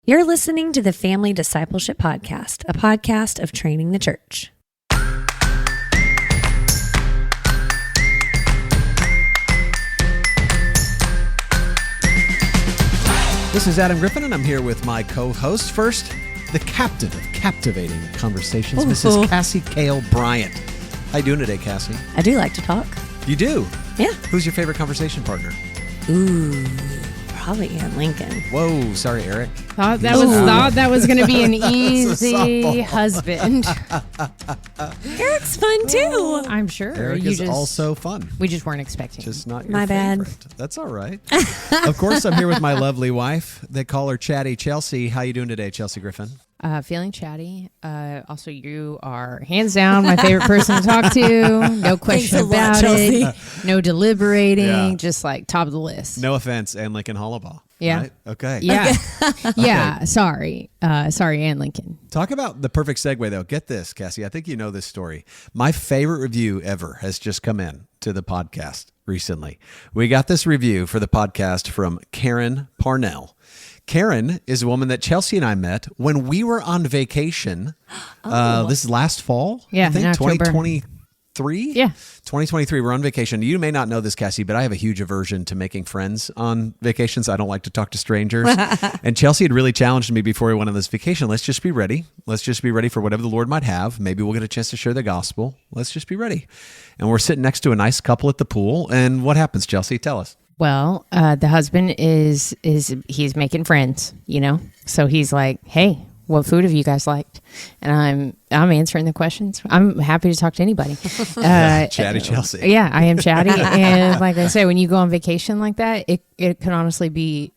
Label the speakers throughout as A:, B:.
A: You're listening to the Family Discipleship Podcast, a podcast of training the church.
B: This is Adam Griffin, and I'm here with my co-host. First, the captain of captivating conversations, Mrs. Cassie Bryant. How you doing today, Cassie?
A: I do like to talk.
B: You do?
A: Yeah.
B: Who's your favorite conversation partner?
A: Ooh, probably Aunt Lincoln.
B: Whoa, sorry, Eric.
C: Thought that was going to be an easy husband.
A: Eric's fun too.
C: I'm sure.
B: Eric is also fun.
C: We just weren't expecting.
B: Just not your
A: My bad.
B: favorite. That's all right. Of course, I'm here with my lovely wife. They call her Chatty Chelsea. How you doing today, Chelsea Griffin?
C: Feeling chatty. Also, you are hands down my favorite person to talk to. No question about it. No deliberating. Yeah. Just like top of the list.
B: No offense, Ann Lincoln Hollabaugh.
C: Yeah.
B: Right? Okay.
C: Yeah. Yeah. Sorry. Sorry, Ann Lincoln.
B: Talk about the perfect segue, though. Get this, Cassie. I think you know this story. My favorite review ever has just come in to the podcast recently. We got this review for the podcast from Karen Parnell. Karen is a woman that Chelsea and I met when we were on vacation. This is last fall.
C: Yeah,
B: I think
C: in October.
B: 2023.
C: Yeah,
B: 2023. We're on vacation. You may not know this, Cassie, but I have a huge aversion to making friends on vacations. I don't like to talk to strangers. And Chelsea had really challenged me before we went on this vacation. Let's just be ready. Let's just be ready for whatever the Lord might have. Maybe we'll get a chance to share the gospel. Let's just be ready. And we're sitting next to a nice couple at the pool. And what happens, Chelsea? Tell us.
C: well, the husband is he's making friends, you know? So he's like, hey, what food have you guys liked? And I'm answering the questions. I'm happy to talk to anybody.
B: Chatty Chelsea.
C: Yeah, I am chatty. And like I said, when you go on vacation like that, it can honestly be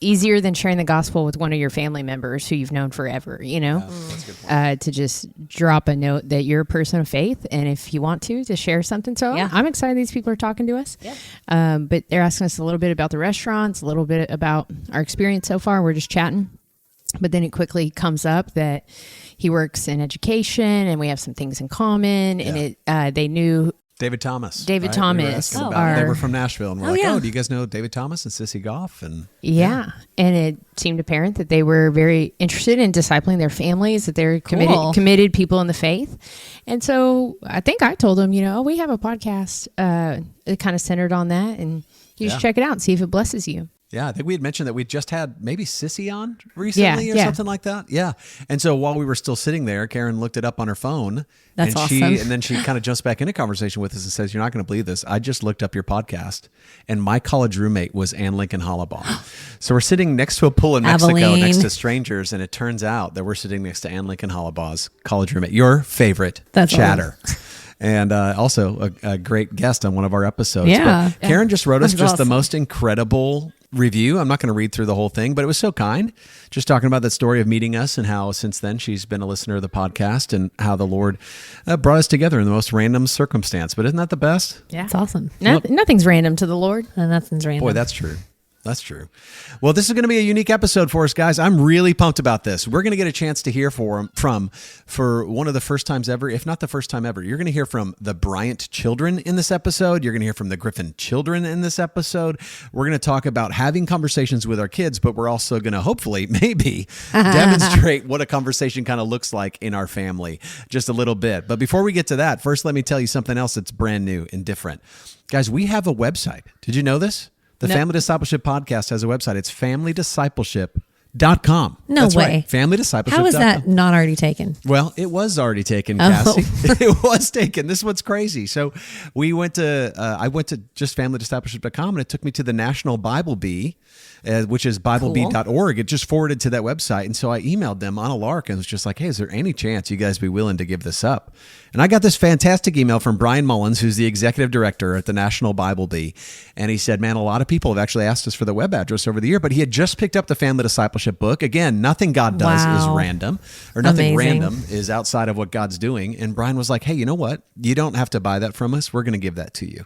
C: easier than sharing the gospel with one of your family members who you've known forever, you know?
B: That's a good point.
C: To just drop a note that you're a person of faith, and if you want to share something. So
A: Yeah.
C: I'm excited these people are talking to us.
A: Yeah.
C: But they're asking us a little bit about the restaurants, a little bit about our experience so far. We're just chatting. But then it quickly comes up that he works in education and we have some things in common.
B: Yeah.
C: And they knew
B: David Thomas.
C: David
B: right?
C: Thomas.
B: We were asking about
C: Our-
B: it. They were from Nashville, and we're like,
A: yeah.
B: oh, do you guys know David Thomas and Sissy Goff? And
C: Yeah. And it seemed apparent that they were very interested in discipling their families, that they're
A: Cool.
C: committed people in the faith. And so I think I told them, we have a podcast that kind of centered on that, and you should check it out and see if it blesses you.
B: yeah, I think we had mentioned that we just had maybe Sissy on recently or
C: Yeah.
B: something like that. Yeah. And so while we were still sitting there, Karen looked it up on her phone.
A: That's
B: and
A: awesome.
B: then she kind of jumps back into conversation with us and says, you're not going to believe this. I just looked up your podcast, and my college roommate was Ann Lincoln Hollabaugh. So we're sitting next to a pool in Mexico
A: Abilene.
B: next to strangers, and it turns out that we're sitting next to Ann Lincoln Hollabaugh's college roommate, your favorite
A: That's
B: chatter. And also a great guest on one of our episodes.
A: Yeah.
B: But Karen just wrote us
A: That's
B: just the
A: awesome.
B: most incredible review. I'm not going to read through the whole thing, but it was so kind. Just talking about that story of meeting us and how since then she's been a listener of the podcast and how the Lord brought us together in the most random circumstance. But isn't that the best?
C: Yeah.
A: It's awesome.
C: Nothing's random to the Lord.
A: And nothing's random.
B: Boy, that's true. That's true. Well, this is going to be a unique episode for us, guys. I'm really pumped about this. We're going to get a chance to hear for one of the first times ever, if not the first time ever. You're going to hear from the Bryant children in this episode. You're going to hear from the Griffin children in this episode. We're going to talk about having conversations with our kids, but we're also going to hopefully maybe demonstrate what a conversation kind of looks like in our family just a little bit. But before we get to that, first let me tell you something else that's brand new and different. Guys, we have a website. Did you know this? The Family Discipleship Podcast has a website. It's familydiscipleship.com.
A: No
B: That's
A: way.
B: Right. Familydiscipleship.com.
A: How is that not already taken?
B: Well, it was already taken,
A: Oh.
B: Cassie. It was taken. This is what's crazy. So I went to just familydiscipleship.com, and it took me to the National Bible Bee, which is BibleBee.org. It just forwarded to that website. And so I emailed them on a lark and was just like, hey, is there any chance you guys be willing to give this up? And I got this fantastic email from Brian Mullins, who's the executive director at the National Bible Bee. And he said, man, a lot of people have actually asked us for the web address over the year, but he had just picked up the Family Discipleship book. Again, nothing God does is
A: Wow.
B: random, or nothing
A: Amazing.
B: random is outside of what God's doing. And Brian was like, hey, you know what? You don't have to buy that from us. We're going to give that to you.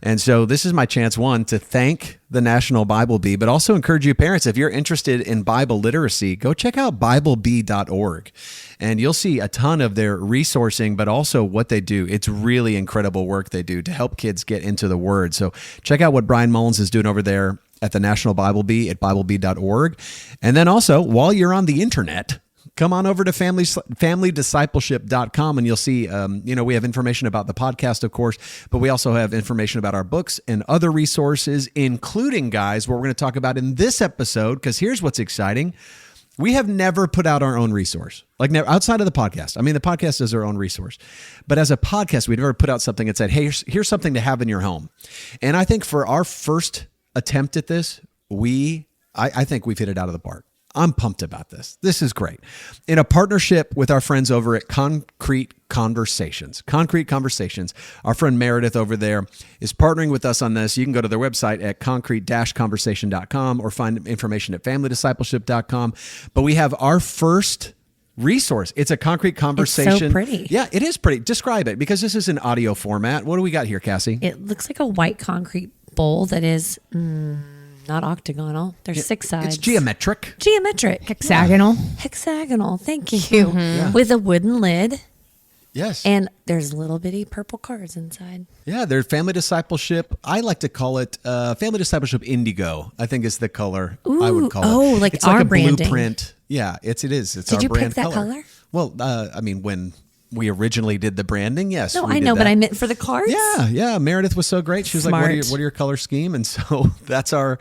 B: And so this is my chance, one, to thank the National Bible Bee, but also encourage you parents, if you're interested in Bible literacy, go check out BibleBee.org. And you'll see a ton of their resourcing, but also what they do. It's really incredible work they do to help kids get into the Word. So check out what Brian Mullins is doing over there at the National Bible Bee at biblebee.org. And then also, while you're on the internet, come on over to familydiscipleship.com and you'll see, we have information about the podcast, of course, but we also have information about our books and other resources, including, guys, what we're going to talk about in this episode, because here's what's exciting. We have never put out our own resource, like never outside of the podcast. I mean, the podcast is our own resource, but as a podcast, we've never put out something that said, hey, here's something to have in your home. And I think for our first attempt at this, I think we've hit it out of the park. I'm pumped about this. This is great. In a partnership with our friends over at Concrete Conversations, our friend Meredith over there is partnering with us on this. You can go to their website at concrete-conversation.com or find information at familydiscipleship.com. But we have our first resource. It's a concrete conversation.
A: It's so pretty.
B: Yeah, it is pretty. Describe it, because this is an audio format. What do we got here, Cassie?
A: It looks like a white concrete bowl that is not octagonal. There's 6 sides.
B: It's geometric.
C: Hexagonal.
A: Hexagonal. Thank you.
B: Yeah.
A: With a wooden lid.
B: Yes.
A: And there's little bitty purple cards inside.
B: Yeah, they're Family Discipleship. I like to call it Family Discipleship Indigo, I think is the color I would call it.
A: Oh, like
B: it's
A: our
B: like a
A: branding.
B: Blueprint. Yeah, it is. It's
A: Did
B: our
A: you
B: brand
A: pick that color?
B: Well, when we originally did the branding, yes.
A: No,
B: we
A: I
B: did
A: know,
B: that.
A: but I meant for the cards.
B: Yeah. Meredith was so great. She was like,
A: Smart.
B: what are your color scheme? And so it's our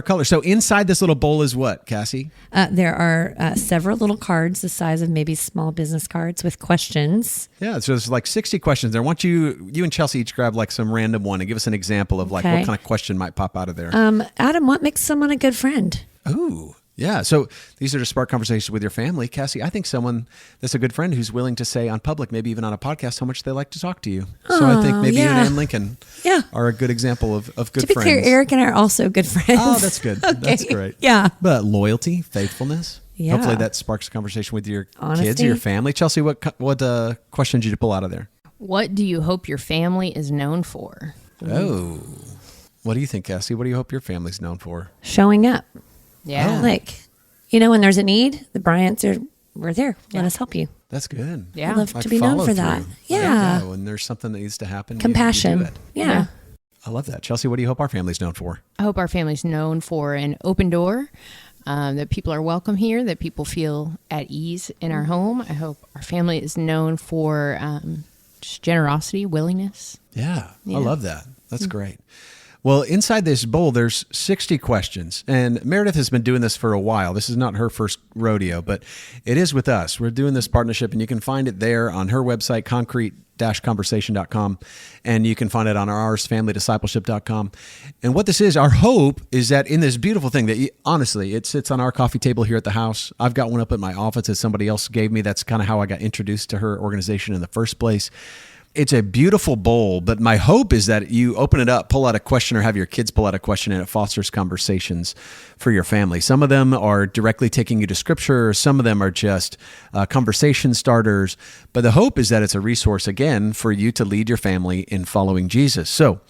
B: color. So inside this little bowl is what, Cassie?
A: There are several little cards the size of maybe small business cards with questions.
B: Yeah, so there's like 60 questions there. I want you and Chelsea each grab like some random one and give us an example of like
A: Okay.
B: what kind of question might pop out of there.
A: Adam, what makes someone a good friend?
B: Ooh, yeah. So these are to spark conversations with your family. Cassie, I think someone that's a good friend who's willing to say on public, maybe even on a podcast, how much they like to talk to you. So I think maybe you and Ann Lincoln are a good example of good
A: To be
B: friends.
A: clear, Eric and I are also good friends.
B: Oh, that's good.
A: Okay.
B: That's great.
A: Yeah.
B: But loyalty, faithfulness.
A: Yeah.
B: Hopefully that sparks a conversation with your kids
A: Honesty.
B: or your family. Chelsea, what question did you pull out of there?
C: What do you hope your family is known for?
B: Oh, what do you think, Cassie? What do you hope your family's known for?
A: Showing up.
C: Yeah.
A: Like, when there's a need, the Bryants we're there. Let us help you.
B: That's good.
C: Yeah.
A: I'd love
B: Like
A: to be known
B: follow
A: for that.
B: through.
A: Yeah.
B: When there's something that needs to happen, you
A: Compassion.
B: do it.
A: Yeah.
B: I love that. Chelsea, what do you hope our family's known for?
C: I hope our family's known for an open door, that people are welcome here, that people feel at ease in our home. I hope our family is known for just generosity, willingness.
B: Yeah,
C: Yeah.
B: I love that. That's great. Well, inside this bowl, there's 60 questions. And Meredith has been doing this for a while. This is not her first rodeo, but it is with us. We're doing this partnership, and you can find it there on her website, concrete-conversation.com. And you can find it on ours, familydiscipleship.com. And what this is, our hope is that in this beautiful thing that, honestly, it sits on our coffee table here at the house. I've got one up at my office that somebody else gave me. That's kind of how I got introduced to her organization in the first place. It's a beautiful bowl, but my hope is that you open it up, pull out a question, or have your kids pull out a question, and it fosters conversations for your family. Some of them are directly taking you to scripture. Some of them are just conversation starters. But the hope is that it's a resource, again, for you to lead your family in following Jesus. So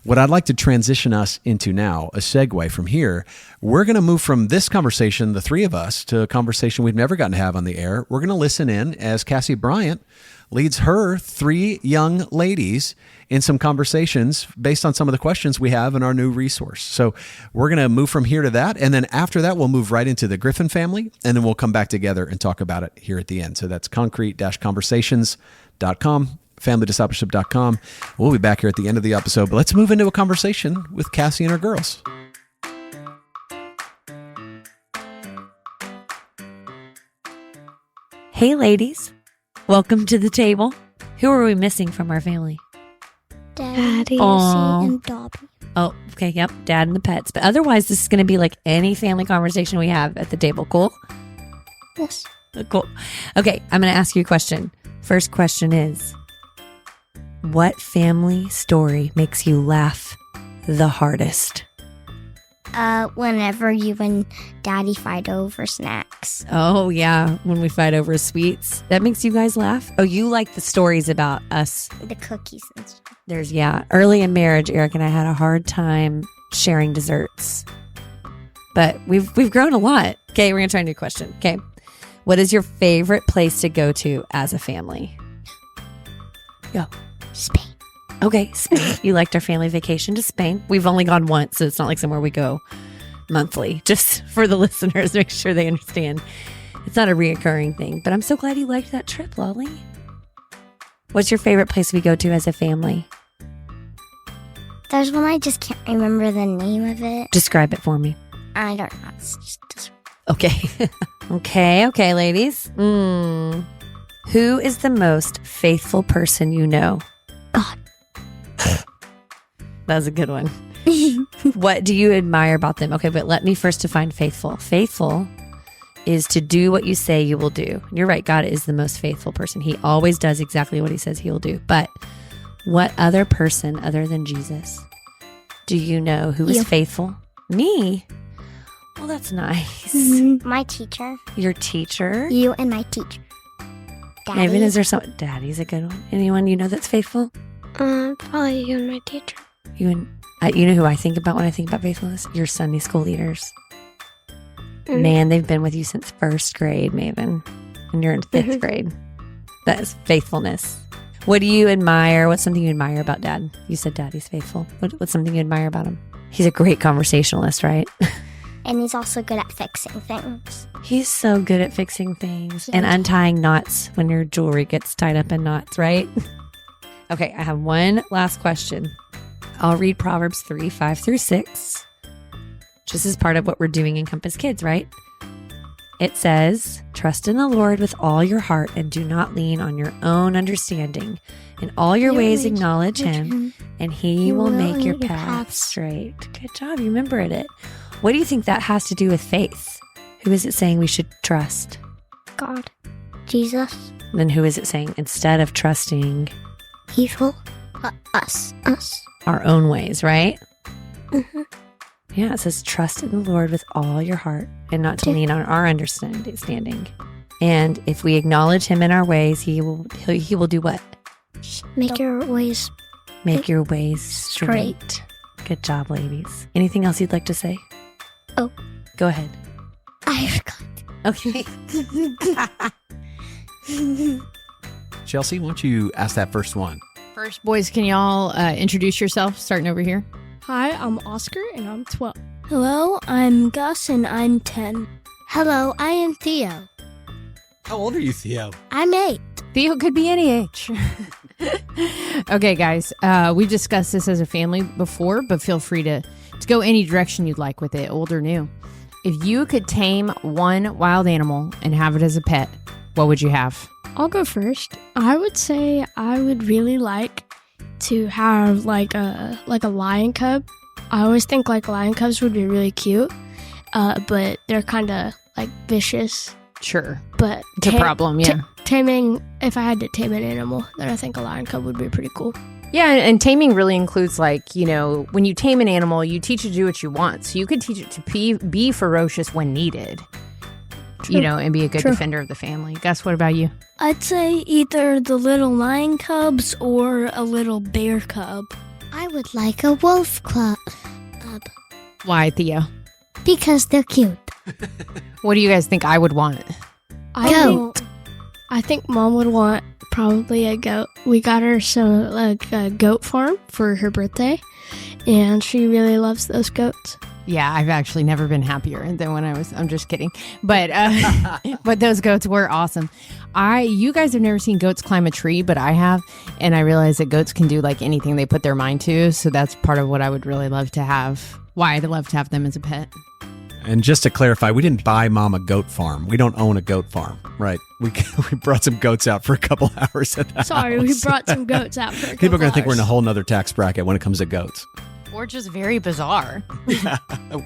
B: what I'd like to transition us into now, a segue from here, we're going to move from this conversation, the three of us, to a conversation we've never gotten to have on the air. We're going to listen in as Cassie Bryant leads her 3 young ladies in some conversations based on some of the questions we have in our new resource. So we're going to move from here to that. And then after that, we'll move right into the Griffin family. And then we'll come back together and talk about it here at the end. So that's concrete-conversations.com, familydiscipleship.com. We'll be back here at the end of the episode. But let's move into a conversation with Cassie and her girls.
A: Hey, ladies. Welcome to the table. Who are we missing from our family?
D: Daddy,
A: Aw.
D: and Dobby.
A: Oh, okay. Yep. Dad and the pets. But otherwise, this is going to be like any family conversation we have at the table. Cool?
D: Yes.
A: Cool. Okay. I'm going to ask you a question. First question is, what family story makes you laugh the hardest?
D: Whenever you and Daddy fight over snacks.
A: Oh, yeah. When we fight over sweets. That makes you guys laugh? Oh, you like the stories about us.
D: The cookies and stuff.
A: Early in marriage, Eric and I had a hard time sharing desserts. But we've grown a lot. Okay, we're going to try a new question. Okay. What is your favorite place to go to as a family? Go.
D: Spain.
A: Okay, Spain. You liked our family vacation to Spain. We've only gone once, so it's not like somewhere we go monthly, just for the listeners, make sure they understand. It's not a reoccurring thing, but I'm so glad you liked that trip, Lolly. What's your favorite place we go to as a family?
D: There's one I just can't remember the name of it.
A: Describe it for me.
D: I don't know. It's just
A: Okay. okay, ladies. Who is the most faithful person you know?
D: God.
A: That was a good one. What do you admire about them? Okay, but let me first define faithful. Faithful is to do what you say you will do. You're right. God is the most faithful person. He always does exactly what he says he will do. But what other person other than Jesus do you know who is faithful? Me? Well, that's nice.
D: My teacher.
A: Your teacher?
D: You and my teacher. Daddy.
A: Maybe is there some? Daddy's a good one. Anyone you know that's faithful?
D: Probably you and my teacher.
A: You know who I think about when I think about faithfulness? Your Sunday school leaders. Man, they've been with you since first grade, Maven, and you're in fifth grade. That is faithfulness. What do you admire? What's something you admire about Dad? You said Daddy's faithful. What's something you admire about him? He's a great conversationalist, right?
D: And he's also good at fixing things.
A: He's so good at fixing things and untying knots when your jewelry gets tied up in knots, right? Okay, I have one last question. I'll read Proverbs 3:5-6. This is part of what we're doing in Compass Kids, right? It says, trust in the Lord with all your heart and do not lean on your own understanding. In all your ways acknowledge him and he will make your path straight. Good job. You remembered it. What do you think that has to do with faith? Who is it saying we should trust?
D: God. Jesus.
A: Then who is it saying instead of trusting
D: Evil. Us.
A: our own ways, right? Yeah, it says trust in the Lord with all your heart and not to lean on our understanding. And if we acknowledge him in our ways, he will do what?
D: Make your ways
A: straight. Good job, ladies. Anything else you'd like to say?
D: Oh.
A: Go ahead.
D: I forgot.
A: Okay.
B: Chelsea, why don't you ask that first one?
C: First, boys, can y'all introduce yourself, starting over here?
E: Hi, I'm Oscar and I'm 12. Hello, I'm Gus and I'm 10.
D: Hello, I am Theo.
B: How old are you, Theo?
D: I'm 8.
C: Theo could be any age. Okay, guys, we've discussed this as a family before, but feel free to go any direction you'd like with it, old or new. If you could tame one wild animal and have it as a pet, what would you have?
E: I'll go first. I would say I would really like to have like a lion cub. I always think like lion cubs would be really cute, but they're kind of like vicious.
C: Sure.
E: But
C: It's a problem, yeah.
E: Taming, if I had to tame an animal, then I think a lion cub would be pretty cool.
C: Yeah, and taming really includes, like, when you tame an animal, you teach it to do what you want. So you could teach it to be ferocious when needed,
E: True.
C: And be a good defender of the family. Gus, what about you?
E: I'd say either the little lion cubs or a little bear cub.
D: I would like a wolf club.
C: Why, Theo?
D: Because they're cute.
C: What do you guys think I would want?
E: I think Mom would want probably a goat. We got her a goat farm for her birthday, and she really loves those goats.
C: Yeah, I've actually never been happier than when I'm just kidding. But but those goats were awesome. You guys have never seen goats climb a tree, but I have. And I realize that goats can do like anything they put their mind to. So that's part of what I would really love to have. Why I'd love to have them as a pet.
B: And just to clarify, we didn't buy Mom a goat farm. We don't own a goat farm, right? We brought some goats out for a couple hours at the
E: Sorry,
B: house.
E: we brought some goats out for a
B: People are going to think we're in a
E: hours.
B: whole nother tax bracket when it comes to goats.
C: Or just very bizarre.
B: Yeah,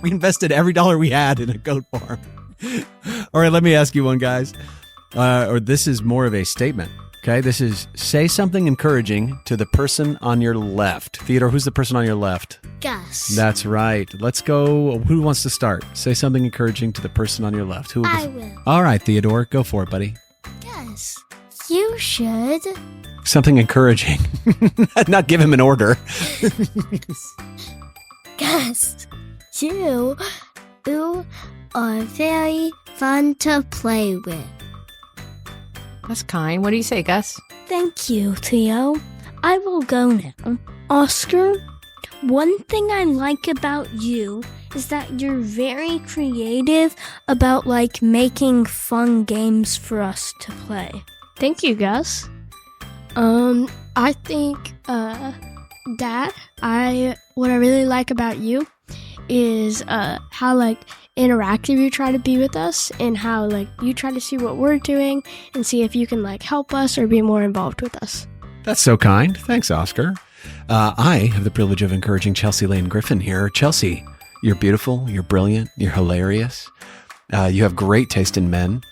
B: we invested every dollar we had in a goat farm. All right, let me ask you one, guys. Or this is more of a statement. Okay, this is say something encouraging to the person on your left. Theodore, who's the person on your left?
D: Gus.
B: That's right. Let's go. Who wants to start? Say something encouraging to the person on your left. Who?
D: I will.
B: All right, Theodore, go for it, buddy.
D: Gus, you should.
B: Something encouraging. Not give him an order.
D: Gus, you are very fun to play with.
C: That's kind. What do you say, Gus?
E: Thank you, Theo. I will go now. Oscar, one thing I like about you is that you're very creative about like making fun games for us to play. Thank you, Gus. I think, Dad, what I really like about you is how like interactive you try to be with us, and how like you try to see what we're doing and see if you can like help us or be more involved with us.
B: That's so kind. Thanks, Oscar. I have the privilege of encouraging Chelsea Lane Griffin here. Chelsea, you're beautiful. You're brilliant. You're hilarious. You have great taste in men.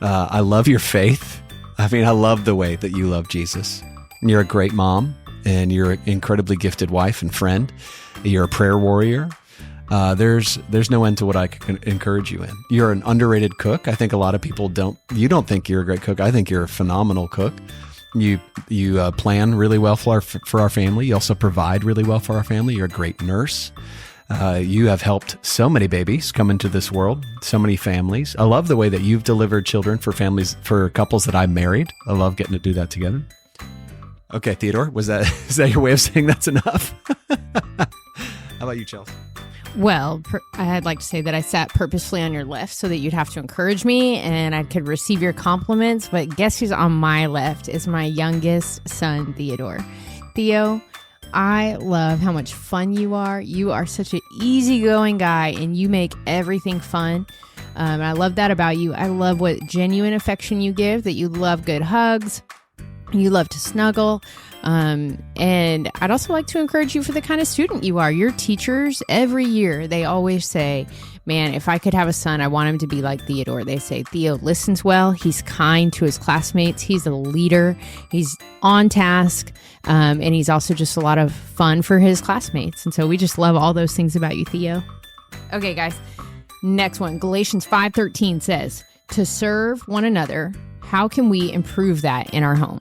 B: I love your faith. I mean, I love the way that you love Jesus. You're a great mom, and you're an incredibly gifted wife and friend. You're a prayer warrior. There's no end to what I can encourage you in. You're an underrated cook. I think a lot of people don't think you're a great cook. I think you're a phenomenal cook. You plan really well for our family. You also provide really well for our family. You're a great nurse. You have helped so many babies come into this world, so many families. I love the way that you've delivered children for couples that I married. I love getting to do that together. Okay, Theodore, is that your way of saying that's enough? How about you, Chelsea?
C: Well, I'd like to say that I sat purposefully on your left so that you'd have to encourage me and I could receive your compliments. But guess who's on my left is my youngest son, Theodore. Theo, I love how much fun you are. You are such an easygoing guy, and you make everything fun. I love that about you. I love what genuine affection you give, that you love good hugs. You love to snuggle. And I'd also like to encourage you for the kind of student you are. Your teachers, every year, they always say, man, if I could have a son, I want him to be like Theodore. They say, Theo listens well. He's kind to his classmates. He's a leader. He's on task. And he's also just a lot of fun for his classmates. And so we just love all those things about you, Theo. Okay, guys. Next one. Galatians 5:13 says, to serve one another, how can we improve that in our home?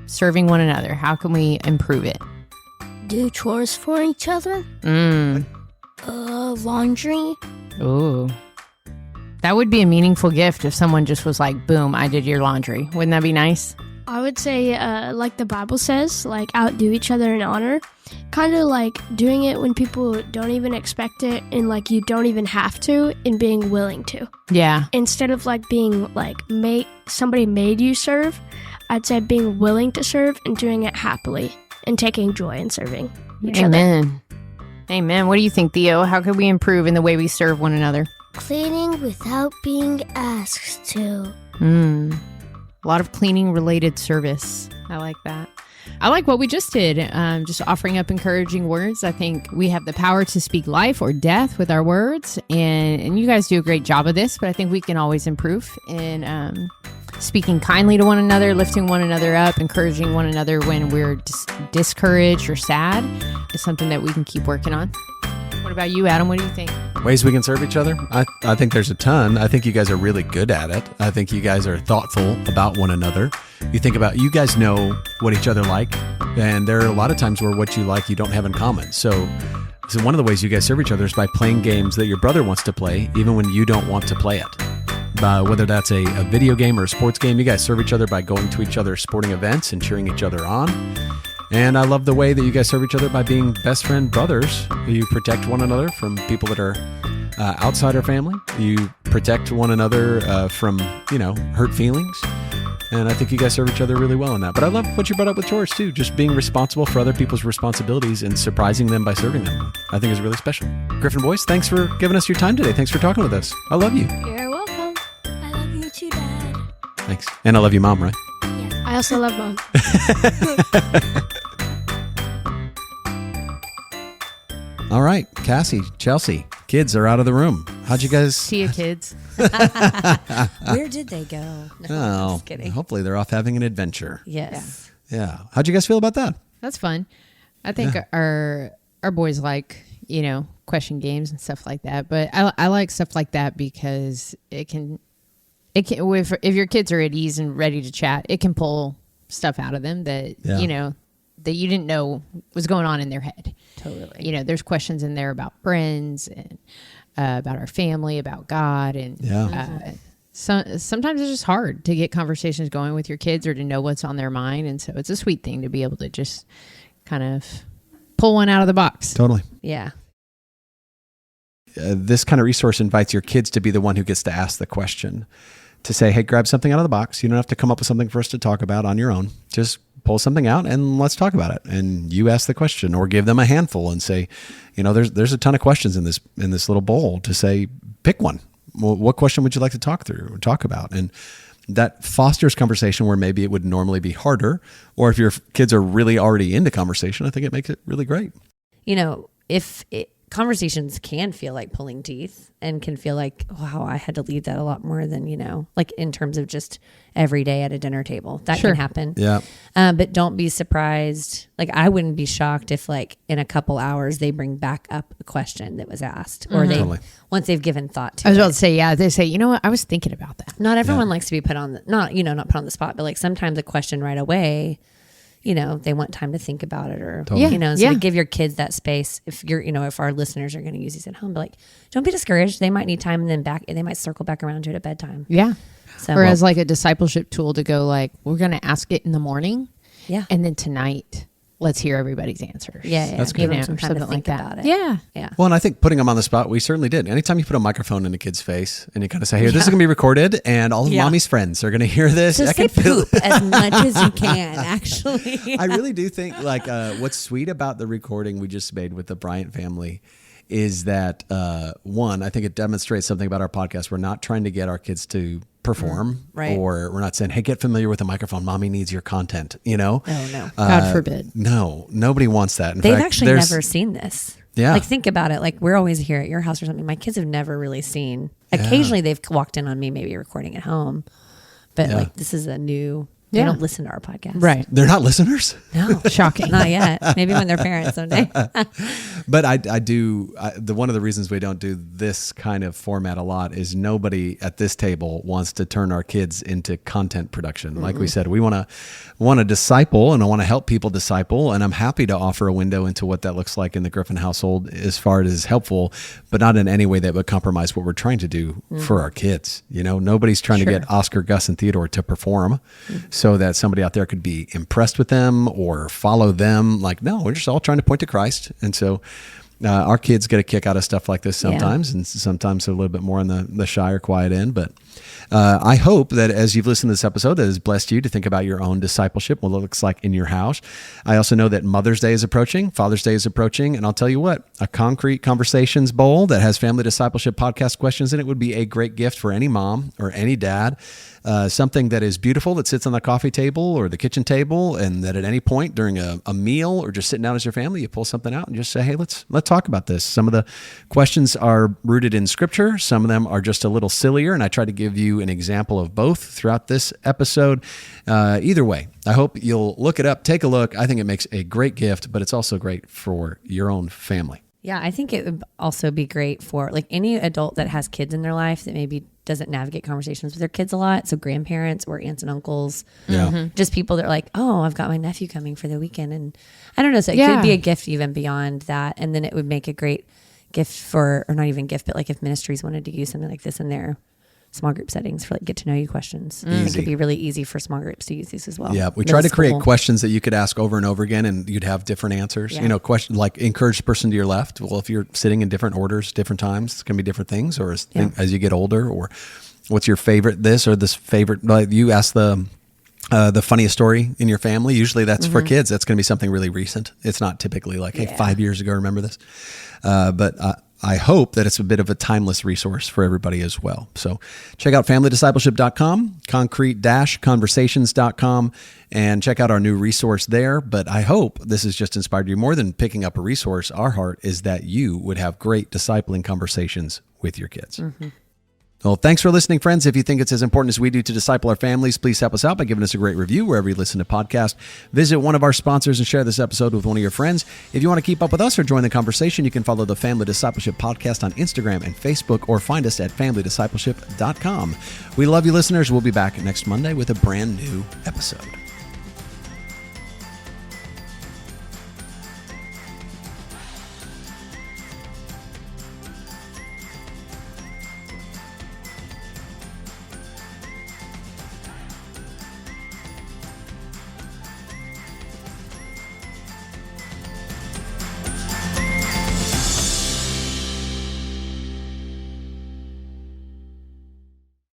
C: Serving one another, how can we improve it?
E: Do chores for each other. Laundry.
C: Ooh. That would be a meaningful gift if someone just was like, boom, I did your laundry. Wouldn't that be nice?
E: I would say, like the Bible says, like outdo each other in honor. Kind of like doing it when people don't even expect it, and like you don't even have to, and being willing to.
C: Yeah.
E: Instead of like being like somebody made you serve, I'd say being willing to serve and doing it happily and taking joy in serving each other.
C: Amen. Amen. What do you think, Theo? How can we improve in the way we serve one another?
D: Cleaning without being asked to.
C: A lot of cleaning related service. I like that. I like what we just did, just offering up encouraging words. I think we have the power to speak life or death with our words, and you guys do a great job of this, but I think we can always improve in speaking kindly to one another, lifting one another up, encouraging one another when we're discouraged or sad is something that we can keep working on. What about you, Adam? What do you think?
B: Ways we can serve each other? I think there's a ton. I think you guys are really good at it. I think you guys are thoughtful about one another. You guys know what each other like, and there are a lot of times where what you like you don't have in common. So one of the ways you guys serve each other is by playing games that your brother wants to play, even when you don't want to play it. Whether that's a video game or a sports game, you guys serve each other by going to each other's sporting events and cheering each other on. And I love the way that you guys serve each other by being best friend brothers. You protect one another from people that are outside our family. You protect one another from, hurt feelings. And I think you guys serve each other really well in that. But I love what you brought up with chores too. Just being responsible for other people's responsibilities and surprising them by serving them, I think is really special. Griffin boys, thanks for giving us your time today. Thanks for talking with us. I love you.
E: You're welcome. I love you too, Dad.
B: Thanks. And I love you, Mom, right?
E: Yeah. I also love Mom.
B: All right, Cassie, Chelsea, kids are out of the room. How'd you guys...
C: See you, kids.
A: Where did they go? No, I'm just kidding.
B: Hopefully they're off having an adventure.
A: Yes.
B: Yeah. How'd you guys feel about that?
C: That's fun. I think our boys like, question games and stuff like that. But I like stuff like that because it can if your kids are at ease and ready to chat, it can pull stuff out of them that, that you didn't know was going on in their head. Totally. There's questions in there about friends and about our family, about God. And sometimes it's just hard to get conversations going with your kids or to know what's on their mind. And so it's a sweet thing to be able to just kind of pull one out of the box.
B: Totally.
A: Yeah.
B: this kind of resource invites your kids to be the one who gets to ask the question, to say, hey, grab something out of the box. You don't have to come up with something for us to talk about on your own. Just pull something out and let's talk about it. And you ask the question, or give them a handful and say, there's a ton of questions in this little bowl, to say, pick one. Well, what question would you like to talk about? And that fosters conversation where maybe it would normally be harder, or if your kids are really already into conversation, I think it makes it really great.
A: Conversations can feel like pulling teeth and can feel like, wow, I had to lead that a lot more than, like in terms of just every day at a dinner table. That can happen.
B: Yeah.
A: But don't be surprised. Like, I wouldn't be shocked if, like, in a couple hours they bring back up a question that was asked, or once they've given thought to it.
C: I was about to say, they say, I was thinking about that.
A: Not everyone likes to be put on not put on the spot, but like sometimes a question right away, they want time to think about it, or, to give your kids that space. If if our listeners are going to use these at home, but like, don't be discouraged. They might need time, and then they might circle back around to it at bedtime.
C: Yeah. So, or as like a discipleship tool to go, like, we're going to ask it in the morning. Yeah. And then tonight, let's hear everybody's answers.
A: Yeah.
B: That's good.
A: Some time to think about it.
C: Yeah.
A: Yeah.
B: Well, and I think putting them on the spot, we certainly did. Anytime you put a microphone in a kid's face and you kind of say, here, this is going to be recorded, and all of mommy's friends are going to hear this.
A: So say poop as much as you can, actually.
B: I really do think, like, what's sweet about the recording we just made with the Bryant family is that, one, I think it demonstrates something about our podcast. We're not trying to get our kids to perform, or we're not saying, hey, get familiar with the microphone. Mommy needs your content,
A: Oh, no.
C: God forbid.
B: No, nobody wants that. In
A: They've
B: fact,
A: actually never seen this.
B: Yeah.
A: Like, think about it. Like, we're always here at your house or something. My kids have never really seen. Occasionally they've walked in on me maybe recording at home. But like, this is a new... They don't listen to our podcast.
C: Right.
B: They're not listeners?
A: No.
C: Shocking.
A: Not yet. Maybe when they're parents someday.
B: But I do, one of the reasons we don't do this kind of format a lot is nobody at this table wants to turn our kids into content production. Like we said, we want to disciple, and I want to help people disciple. And I'm happy to offer a window into what that looks like in the Griffin household as far as helpful, but not in any way that would compromise what we're trying to do for our kids. Nobody's trying to get Oscar, Gus, and Theodore to perform so that somebody out there could be impressed with them or follow them. Like, no, we're just all trying to point to Christ. And so our kids get a kick out of stuff like this sometimes, and sometimes they're a little bit more on the shy or quiet end. But I hope that as you've listened to this episode, that has blessed you to think about your own discipleship, what it looks like in your house. I also know that Mother's Day is approaching, Father's Day is approaching, and I'll tell you what, a concrete conversations bowl that has family discipleship podcast questions in it would be a great gift for any mom or any dad. Something that is beautiful that sits on the coffee table or the kitchen table, and that at any point during a meal or just sitting down as your family, you pull something out and just say, hey, let's talk about this. Some of the questions are rooted in scripture. Some of them are just a little sillier, and I try to give you an example of both throughout this episode. Either way, I hope you'll look it up, take a look. I think it makes a great gift, but it's also great for your own family.
A: Yeah, I think it would also be great for like any adult that has kids in their life that maybe doesn't navigate conversations with their kids a lot. So grandparents or aunts and uncles, just people that are like, oh, I've got my nephew coming for the weekend. And I don't know, so it could be a gift even beyond that. And then it would make a great gift for, or not even gift, but like if ministries wanted to use something like this in their small group settings for like get to know you questions. It could be really easy for small groups to use these as well.
B: Yeah, we try to create questions that you could ask over and over again, and you'd have different answers.
A: Yeah.
B: Question like encourage the person to your left. Well, if you're sitting in different orders, different times, it's going to be different things. Or as you get older, or what's your favorite this or this favorite? Like you ask the funniest story in your family. Usually that's for kids. That's going to be something really recent. It's not typically like, hey, 5 years ago, remember this? But I hope that it's a bit of a timeless resource for everybody as well. So check out familydiscipleship.com, concrete-conversations.com, and check out our new resource there. But I hope this has just inspired you more than picking up a resource. Our heart is that you would have great discipling conversations with your kids. Well, thanks for listening, friends. If you think it's as important as we do to disciple our families, please help us out by giving us a great review wherever you listen to podcasts. Visit one of our sponsors and share this episode with one of your friends. If you want to keep up with us or join the conversation, you can follow the Family Discipleship Podcast on Instagram and Facebook, or find us at familydiscipleship.com. We love you, listeners. We'll be back next Monday with a brand new episode.